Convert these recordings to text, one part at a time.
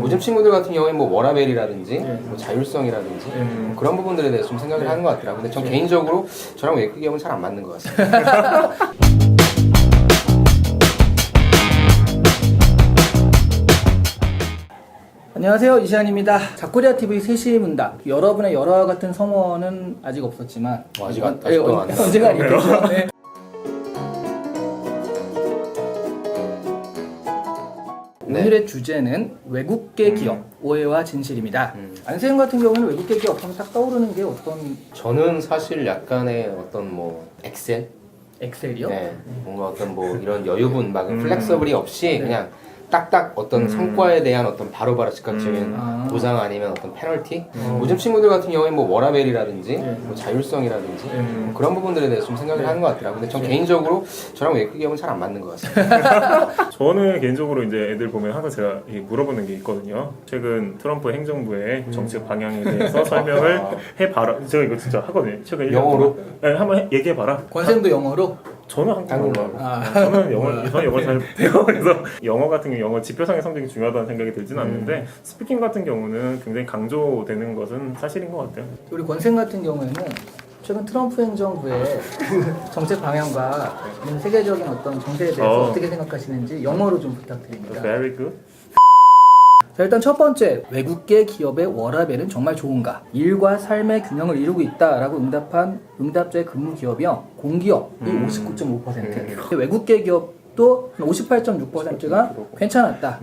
요즘 친구들 같은 경우에 뭐 워라밸이라든지 뭐 자율성이라든지 뭐 그런 부분들에 대해서 좀 생각을 하는 것 같더라고요. 근데 전 개인적으로 저랑 외국계 기업은 잘 안 맞는 것 같습니다. 안녕하세요, 이시안입니다. 자코리아TV 3시의 문답. 여러분의 열화와 같은 성원은 아직 없었지만 아직도 안 나왔네요. 언제가 아니겠죠. 네. 오늘의 주제는 외국계 기업 오해와 진실입니다. 안세현 같은 경우는 외국계 기업 하면 딱 떠오르는 게 어떤? 저는 사실 약간의 어떤 뭐 엑셀이요? 네, 뭔가 어떤 뭐 이런 여유분 막 플렉서블이 없이 그냥 딱딱 어떤 성과에 대한 어떤 바로바로 즉각적인 보상 아니면 어떤 페널티? 요즘 친구들 같은 경우에 뭐 워라밸이라든지 뭐 자율성이라든지 뭐 그런 부분들에 대해서 좀 생각을 하는 것 같더라고요. 근데 전 개인적으로 저랑 외국계 기업은 잘 안 맞는 것 같습니다. 저는 개인적으로 이제 애들 보면 항상 제가 물어보는 게 있거든요. 최근 트럼프 행정부의 정책 방향에 대해서 설명을 해봐라. 제가 이거 진짜 하거든요. 최근 영어로? 네, 한번 얘기해봐라. 권쌤도 영어로? 저는 한국어로. 저는 영어를 잘 못해요. 그래서 영어 같은 경우 영어 지표상의 성적이 중요하다는 생각이 들지는 않는데 스피킹 같은 경우는 굉장히 강조되는 것은 사실인 것 같아요. 우리 권쌤 같은 경우에는 최근 트럼프 행정부의 정책 방향과 세계적인 어떤 정세에 대해서 어떻게 생각하시는지 영어로 좀 부탁드립니다. Very good. 자, 일단 첫 번째, 외국계 기업의 워라밸은 정말 좋은가? 일과 삶의 균형을 이루고 있다라고 응답한 응답자의 근무 기업이요. 공기업이 59.5%, 외국계 기업도 58.6%가 괜찮았다.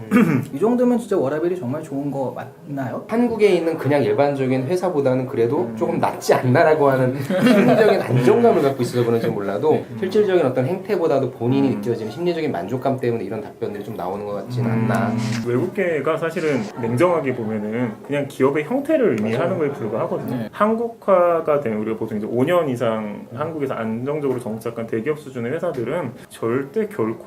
이 정도면 진짜 워라밸이 정말 좋은 거 맞나요? 한국에 있는 그냥 일반적인 회사보다는 그래도 조금 낫지 않나라고 하는 심리적인 안정감을 갖고 있어서 그런지 몰라도 실질적인 어떤 행태보다도 본인이 느껴지는 심리적인 만족감 때문에 이런 답변들이 좀 나오는 것 같지는 않나. 외국계가 사실은 냉정하게 보면은 그냥 기업의 형태를 의미하는 거에 불과하거든요. 네. 한국화가 되면 우리가 보통 이제 5년 이상 한국에서 안정적으로 정착한 대기업 수준의 회사들은 절대 결코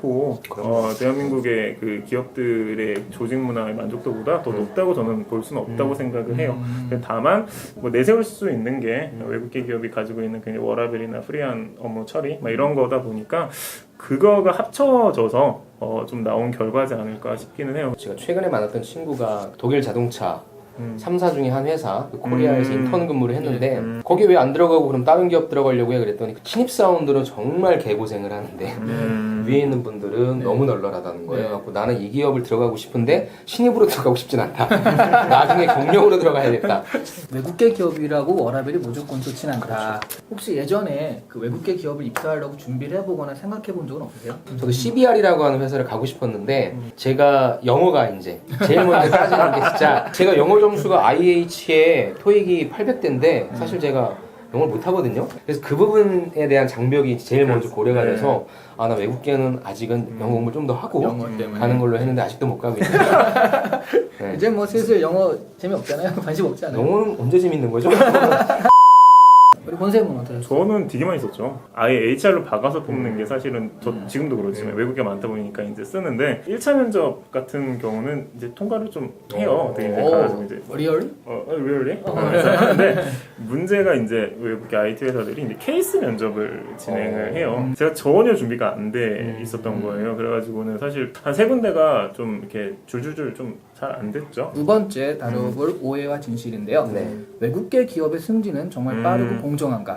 대한민국의 그 기업들의 조직 문화의 만족도보다 더 높다고 저는 볼 수는 없다고 생각을 해요. 다만 뭐 내세울 수 있는 게 외국계 기업이 가지고 있는 그냥 워라밸이나 프리한 업무 처리 막 이런 거다 보니까 그거가 합쳐져서 좀 나온 결과지 않을까 싶기는 해요. 제가 최근에 만났던 친구가 독일 자동차 3사 중에 한 회사 코리아에서 인턴 근무를 했는데 거기 왜 안 들어가고 그럼 다른 기업 들어가려고 해 그랬더니 신입사원들은 정말 개고생을 하는데 위에 있는 분들은 너무 널널하다는 거예요. 그래서 나는 이 기업을 들어가고 싶은데 신입으로 들어가고 싶진 않다. 나중에 경력으로 들어가야겠다. 외국계 기업이라고 워라밸이 무조건 좋진 않다. 혹시 예전에 그 외국계 기업을 입사하려고 준비를 해보거나 생각해본 적은 없으세요? 저도 CBR이라고 하는 회사를 가고 싶었는데 제가 영어가 이제 제일 먼저 따지는 게 진짜 제가 영어 점수가 IH에 토익이 800대인데 사실 제가 영어를 못하거든요. 그래서 그 부분에 대한 장벽이 제일 먼저 고려가 돼서 나 외국계는 아직은 영어 공부를 좀 더 하고 영어 때문에. 가는 걸로 했는데 아직도 못 가고 있어요. 네. 이제 뭐 슬슬 영어 재미없잖아요. 관심 없지 않아요? 영어는 언제 재밌는 거죠? 우리 권쌤은 어떠세요? 저는 되게 많이 썼죠. 아예 HR로 박아서 뽑는 게 사실은 저 지금도 그렇지만 외국에 많다 보니까 이제 쓰는데 1차 면접 같은 경우는 이제 통과를 좀 해요. 되게 이제 가서 이제 리얼? really? 근데 문제가 이제 외국의 IT 회사들이 이제 케이스 면접을 진행을 해요. 제가 전혀 준비가 안 돼 있었던 거예요. 그래가지고는 사실 한 3군데가 좀 이렇게 줄줄줄 좀 잘 안 됐죠. 두 번째 다뤄볼 오해와 진실인데요. 네. 외국계 기업의 승진은 정말 빠르고 공정한가?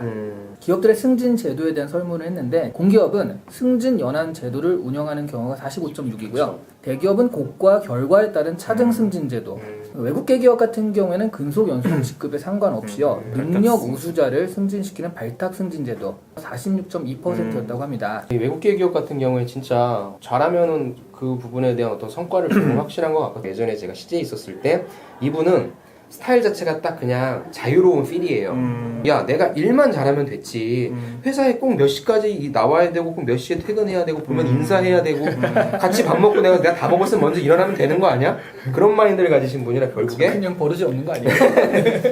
기업들의 승진 제도에 대한 설문을 했는데 공기업은 승진 연한 제도를 운영하는 경우가 45.6이고요. 대기업은 곡과 결과에 따른 차등 승진 제도. 외국계 기업 같은 경우에는 근속 연수직 직급에 상관없이요. 능력 우수자를 승진시키는 발탁 승진 제도 46.2%였다고 합니다. 이 외국계 기업 같은 경우에 진짜 잘하면은 그 부분에 대한 어떤 성과를 주는 확실한 것 같거든요. 예전에 제가 CJ에 있었을 때 이분은 스타일 자체가 딱 그냥 자유로운 필이에요. 야, 내가 일만 잘하면 됐지. 회사에 꼭 몇 시까지 나와야 되고 꼭 몇 시에 퇴근해야 되고 보면 인사해야 되고 같이 밥 먹고 내가 다 먹었으면 먼저 일어나면 되는 거 아니야? 그런 마인드를 가지신 분이라 결국에 그냥 버릇이 없는 거 아니에요?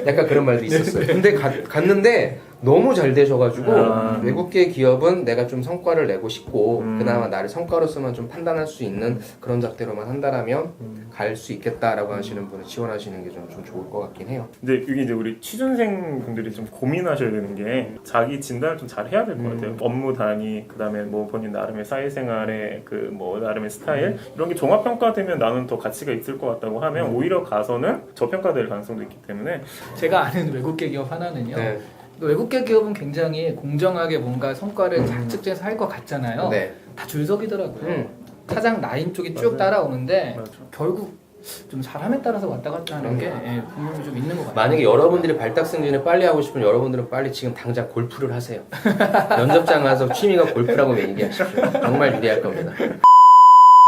약간 그런 말도 있었어요. 근데 갔는데 너무 잘 되셔가지고 아. 외국계 기업은 내가 좀 성과를 내고 싶고 그나마 나를 성과로서만 좀 판단할 수 있는 그런 잣대로만 한다라면 갈 수 있겠다라고 하시는 분은 지원하시는 게 좀 좋을 것 같긴 해요. 근데 이게 이제 우리 취준생 분들이 좀 고민하셔야 되는 게 자기 진단을 좀 잘 해야 될 것 같아요. 업무 단위, 그다음에 뭐 본인 나름의 사회생활의 그 뭐 나름의 스타일 이런 게 종합 평가되면 나는 더 가치가 있을 것 같다고 하면 오히려 가서는 저평가될 가능성도 있기 때문에 제가 아는 외국계 기업 하나는요. 네. 외국계 기업은 굉장히 공정하게 뭔가 성과를 잘 측정해서 할 것 같잖아요. 네. 다 줄서기더라고요. 타장 라인 쪽이 쭉 맞아요. 따라오는데 맞아. 결국 좀 사람에 따라서 왔다 갔다 하는 게 분명히 좀 있는 것 같아요. 만약에 여러분들이 발탁 승진을 빨리 하고 싶으면 여러분들은 빨리 지금 당장 골프를 하세요. 면접장 가서 취미가 골프라고 얘기하십시오. 정말 유리할 겁니다.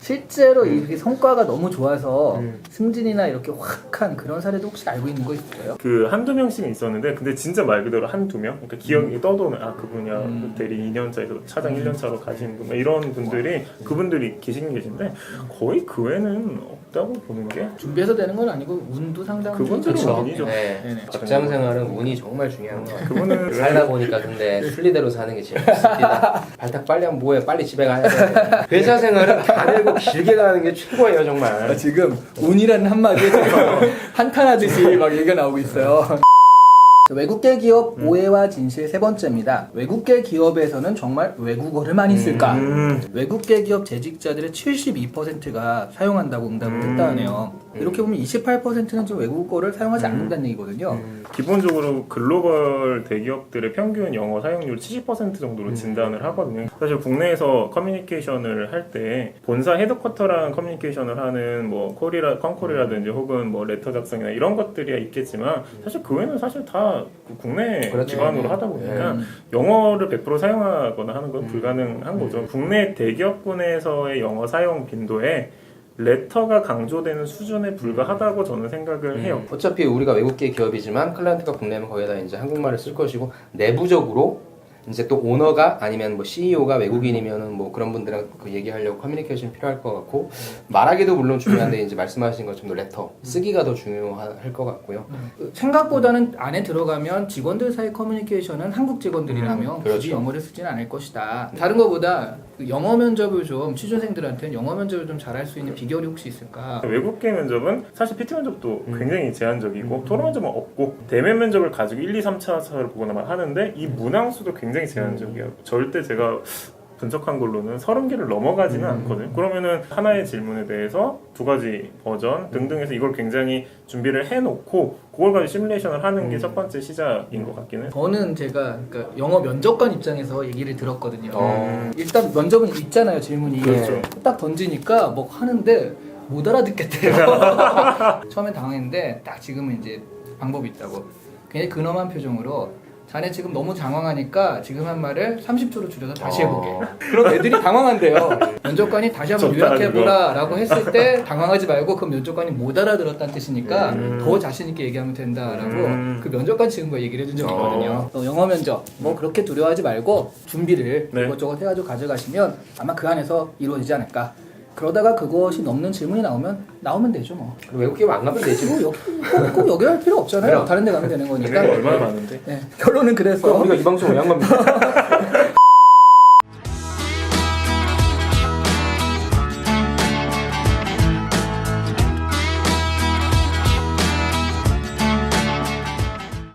실제로 이 성과가 너무 좋아서 승진이나 이렇게 확한 그런 사례도 혹시 알고 있는 거 있어요? 그 한두 명씩은 있었는데 근데 진짜 말 그대로 한두 명 그러니까 기억이 떠도는 아 그분이야 그 대리 2년차에서 차장 1년차로 가시는 분 이런 분들이 그분들이 계신데 거의 그 외에는 없다고 보는 게 준비해서 되는 건 아니고 운도 상당히 그분들은 중요하죠. 운이죠. 네. 네네. 직장 생활은 운이 정말 중요한 것 같아요. 그거는 살다 보니까 근데 순리대로 사는 게 제일 좋습니다. 발탁 빨리 하면 뭐해? 빨리 집에 가야 돼. 회사 생활은 가늘고 길게 가는 게 최고예요, 정말. 지금 운이라는 한마디에 한탄하듯이 막 얘기가 나오고 있어요. 외국계 기업 오해와 진실 세 번째입니다. 외국계 기업에서는 정말 외국어를 많이 쓸까? 외국계 기업 재직자들의 72%가 사용한다고 응답을 했다 하네요. 이렇게 보면 28%는 지금 외국어를 사용하지 않는다는 얘기거든요. 기본적으로 글로벌 대기업들의 평균 영어 사용률 70% 정도로 진단을 하거든요. 사실 국내에서 커뮤니케이션을 할 때 본사 헤드쿼터랑 커뮤니케이션을 하는 뭐 컨콜이라든지 혹은 뭐 레터 작성이나 이런 것들이 있겠지만 사실 그 외에는 사실 다 국내 그렇죠. 기반으로 하다 보니까 영어를 100% 사용하거나 하는 건 불가능한 거죠. 국내 대기업군에서의 영어 사용 빈도에 레터가 강조되는 수준에 불과하다고 저는 생각을 해요. 어차피 우리가 외국계 기업이지만 클라이언트가 국내면 거의 다 이제 한국말을 쓸 것이고 내부적으로 이제 또 오너가 아니면 뭐 CEO가 외국인이면은 뭐 그런 분들이랑 그 얘기하려고 커뮤니케이션이 필요할 것 같고 말하기도 물론 중요한데 이제 말씀하신 것처럼 레터 쓰기가 더 중요할 것 같고요. 생각보다는 안에 들어가면 직원들 사이 커뮤니케이션은 한국 직원들이라면 굳이 그렇죠. 영어를 쓰지는 않을 것이다. 다른 것보다 그 영어 면접을 좀 취준생들한테는 영어 면접을 좀 잘할 수 있는 비결이 혹시 있을까? 외국계 면접은 사실 PT 면접도 굉장히 제한적이고 토론 면접은 없고 대면 면접을 가지고 1, 2, 3차를 보거나 하는데 이 문항수도 굉장히 제한적이에요. 절대 제가 분석한 걸로는 30개를 넘어가지는 않거든요. 그러면은 하나의 질문에 대해서 두 가지 버전 등등해서 이걸 굉장히 준비를 해놓고 그걸 가지고 시뮬레이션을 하는 게 첫 번째 시작인 것 같기는 해요. 저는 제가 그러니까 영어 면접관 입장에서 얘기를 들었거든요. 일단 면접은 있잖아요, 질문이. 그렇죠. 딱 던지니까 뭐 하는데 못 알아듣겠대요. 처음엔 당황했는데 딱 지금은 이제 방법이 있다고. 굉장히 근엄한 표정으로 자네 지금 너무 장황하니까 지금 한 말을 30초로 줄여서 다시 해보게. 그럼 애들이 당황한대요. 면접관이 다시 한번 요약해보라 라고 했을 때 당황하지 말고 그 면접관이 못 알아들었다는 뜻이니까 더 자신있게 얘기하면 된다라고 그 면접관 친구가 얘기를 해준 적이 있거든요. 영어 면접 뭐 그렇게 두려워하지 말고 준비를 네. 이것저것 해가지고 가져가시면 아마 그 안에서 이루어지지 않을까. 그러다가 그것이 넘는 질문이 나오면 되죠 뭐. 그리고 외국 기업 안 가면 되지. 뭐 꼭 여기 할 필요 없잖아요. 그래요. 다른 데 가면 되는 거니까. 그러니까 얼마나 많은데. 네, 결론은 그래서 그럼 우리가 이 방송 왜 안 갑니까?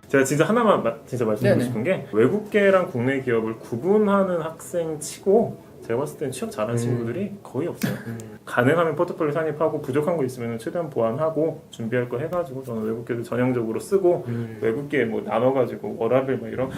제가 진짜 하나만 진짜 말씀드리고 네네. 싶은 게 외국계랑 국내 기업을 구분하는 학생 치고 제가 봤을 때는 취업 잘하는 친구들이 거의 없어요. 가능하면 포트폴리오 산입하고 부족한 거 있으면 최대한 보완하고 준비할 거 해가지고 저는 외국계를 전형적으로 쓰고 외국계 뭐 나눠가지고 워라밸 뭐 이런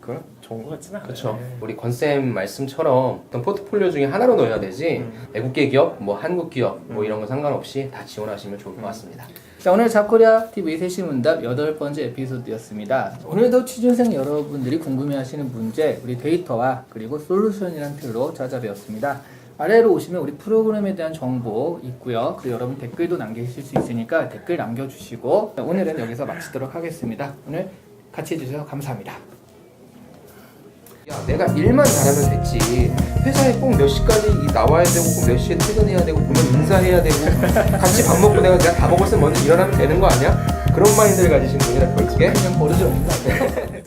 그건 좋은 거 같지는 않아요. 그렇죠. 우리 권쌤 말씀처럼 어떤 포트폴리오 중에 하나로 넣어야 되지 외국계 기업, 뭐 한국 기업 뭐 이런 거 상관없이 다 지원하시면 좋을 것 같습니다. 자, 오늘 잡코리아 TV 세시문답 8번째 에피소드였습니다. 오늘도 취준생 여러분들이 궁금해하시는 문제, 우리 데이터와 그리고 솔루션이라는 틀로 찾아뵈었습니다. 아래로 오시면 우리 프로그램에 대한 정보 있고요. 그리고 여러분 댓글도 남기실 수 있으니까 댓글 남겨주시고 오늘은 여기서 마치도록 하겠습니다. 오늘 같이 해주셔서 감사합니다. 야, 내가 일만 잘하면 됐지. 회사에 꼭 몇 시까지 나와야 되고 꼭 몇 시에 퇴근해야 되고 보면 인사해야 되고 같이 밥 먹고 내가 다 먹었으면 먼저 일어나면 되는 거 아니야? 그런 마인드를 가지신 분이라 결국에 그냥 버릇이 없는 것 같아요.